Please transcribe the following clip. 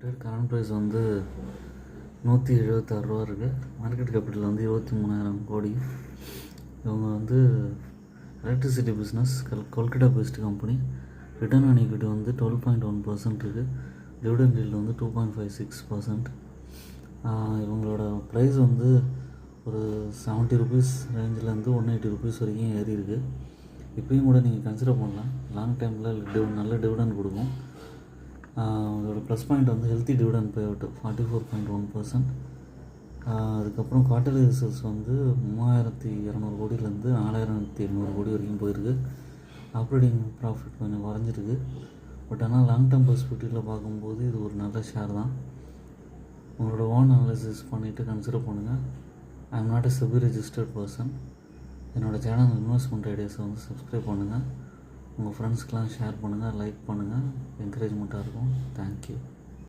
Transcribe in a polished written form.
Coated current price வந்து 176 ரூபா இருக்குது. மார்க்கெட் கேபிட்டல் வந்து 23,000 கோடி. இவங்க வந்து electricity business Kolkata based company. Return on equity வந்து 12.1% இருக்குது. டிவிடெண்ட் yield வந்து 2.56%. இவங்களோட ப்ரைஸ் வந்து ஒரு 70 ருபீஸ் ரேஞ்சிலேருந்து 180 ருபீஸ் வரைக்கும் ஏறி இருக்குது. இப்பயும் கூட நீங்கள் கன்சிடர் பண்ணலாம். லாங் டைமில் நல்ல டிவிடெண்ட் கொடுக்கும். அதோட ப்ளஸ் பாயிண்ட் வந்து ஹெல்த்தி டிவிடெண்ட் பே அவுட் 44.1%. அதுக்கப்புறம் குவார்ட்டர்லி ரிசல்ட்ஸ் வந்து 3,200 கோடியிலேருந்து 4,800 கோடி வரைக்கும் போயிருக்கு. ஆப்ரேட்டிங் ப்ராஃபிட் கொஞ்சம் குறைஞ்சிருக்கு. பட் ஆனால் லாங் டேர்ம் பெர்ஸ்பெக்டிவில் பார்க்கும்போது இது ஒரு நல்ல ஷேர் தான். உங்களோட ஓன் அனாலிசிஸ் பண்ணிவிட்டு கன்சிடர் பண்ணுங்கள். I am not a SEBI registered person. என்னோடய சேனல் இன்வெஸ்ட்மெண்ட் ஐடியாஸை வந்து சப்ஸ்கிரைப் பண்ணுங்கள். உங்கள் ஃப்ரெண்ட்ஸ்க்கெலாம் ஷேர் பண்ணுங்கள், லைக் பண்ணுங்கள். என்கரேஜ்மெண்ட்டாக இருக்கும். தேங்க்யூ.